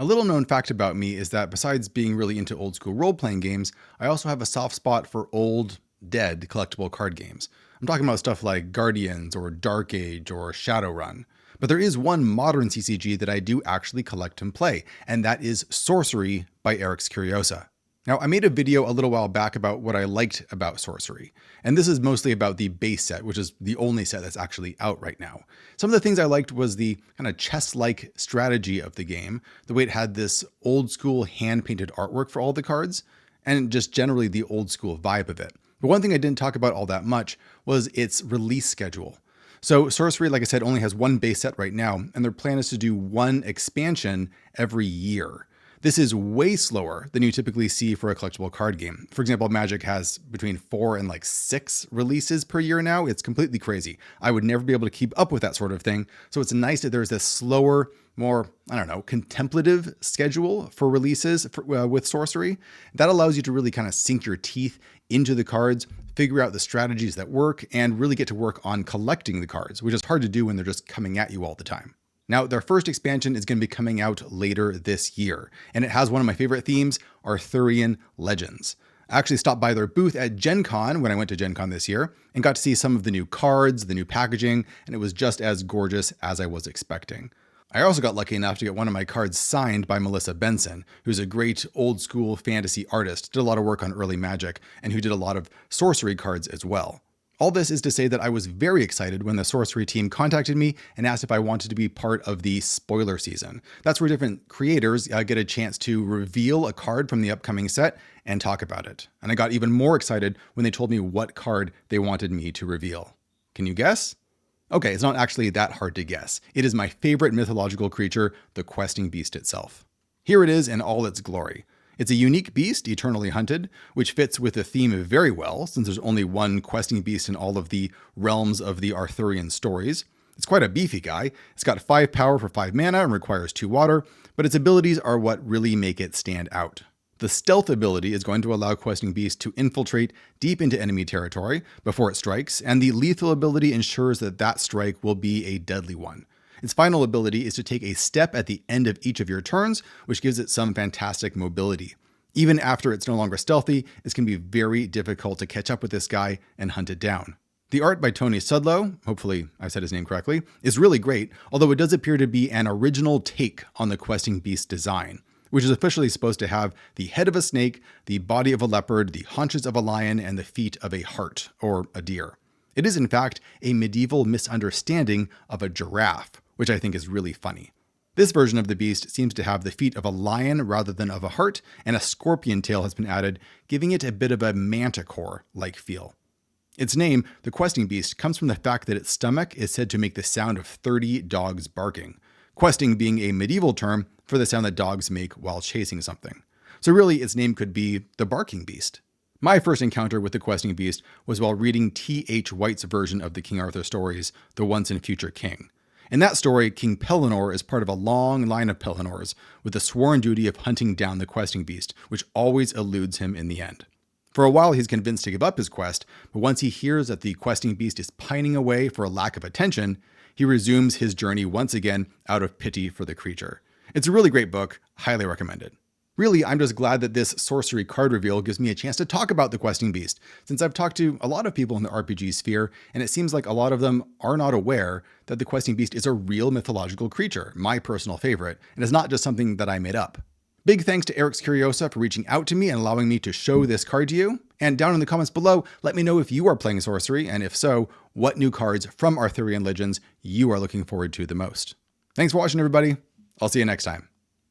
A little known fact about me is that besides being really into old school role-playing games, I also have a soft spot for old, dead collectible card games. I'm talking about stuff like Guardians or Dark Age or Shadowrun. But there is one modern CCG that I do actually collect and play, and that is Sorcery by Erix Curiosa. Now, I made a video a little while back about what I liked about Sorcery, and this is mostly about the base set, which is the only set that's actually out right now. Some of the things I liked was the kind of chess-like strategy of the game, the way it had this old school hand-painted artwork for all the cards, and just generally the old school vibe of it. But one thing I didn't talk about all that much was its release schedule. So Sorcery, like I said, only has one base set right now, and their plan is to do one expansion every year. This is way slower than you typically see for a collectible card game. For example, Magic has between 4 and 6 releases per year now. It's completely crazy. I would never be able to keep up with that sort of thing. So it's nice that there's this slower, more, contemplative schedule for releases with Sorcery. That allows you to really kind of sink your teeth into the cards, figure out the strategies that work, and really get to work on collecting the cards, which is hard to do when they're just coming at you all the time. Now, their first expansion is going to be coming out later this year, and it has one of my favorite themes, Arthurian Legends. I actually stopped by their booth at Gen Con when I went to Gen Con this year and got to see some of the new cards, the new packaging, and it was just as gorgeous as I was expecting. I also got lucky enough to get one of my cards signed by Melissa Benson, who's a great old school fantasy artist, did a lot of work on early Magic, and who did a lot of Sorcery cards as well. All this is to say that I was very excited when the Sorcery team contacted me and asked if I wanted to be part of the spoiler season. That's where different creators get a chance to reveal a card from the upcoming set and talk about it. And I got even more excited when they told me what card they wanted me to reveal. Can you guess? Okay, it's not actually that hard to guess. It is my favorite mythological creature, the questing beast itself. Here it is in all its glory. It's a unique beast, eternally hunted, which fits with the theme very well, since there's only one questing beast in all of the realms of the Arthurian stories. It's quite a beefy guy. It's got 5 power for 5 mana and requires 2 water, but its abilities are what really make it stand out. The stealth ability is going to allow questing beasts to infiltrate deep into enemy territory before it strikes, and the lethal ability ensures that that strike will be a deadly one. Its final ability is to take a step at the end of each of your turns, which gives it some fantastic mobility. Even after it's no longer stealthy, it's going to be very difficult to catch up with this guy and hunt it down. The art by Tony Sudlow, hopefully I said his name correctly, is really great, although it does appear to be an original take on the questing beast design, which is officially supposed to have the head of a snake, the body of a leopard, the haunches of a lion, and the feet of a hart, or a deer. It is in fact a medieval misunderstanding of a giraffe, which I think is really funny. This version of the beast seems to have the feet of a lion rather than of a hart, and a scorpion tail has been added, giving it a bit of a manticore-like feel. Its name, the questing beast, comes from the fact that its stomach is said to make the sound of 30 dogs barking, questing being a medieval term for the sound that dogs make while chasing something. So really, its name could be the barking beast. My first encounter with the questing beast was while reading T.H. White's version of the King Arthur stories, The Once and Future King. In that story, King Pellinore is part of a long line of Pellinores with the sworn duty of hunting down the questing beast, which always eludes him in the end. For a while, he's convinced to give up his quest, but once he hears that the questing beast is pining away for a lack of attention, he resumes his journey once again out of pity for the creature. It's a really great book, highly recommended. Really, I'm just glad that this Sorcery card reveal gives me a chance to talk about the questing beast, since I've talked to a lot of people in the RPG sphere, and it seems like a lot of them are not aware that the questing beast is a real mythological creature, my personal favorite, and is not just something that I made up. Big thanks to Erix Curiosa for reaching out to me and allowing me to show this card to you. And down in the comments below, let me know if you are playing Sorcery, and if so, what new cards from Arthurian Legends you are looking forward to the most. Thanks for watching, everybody. I'll see you next time.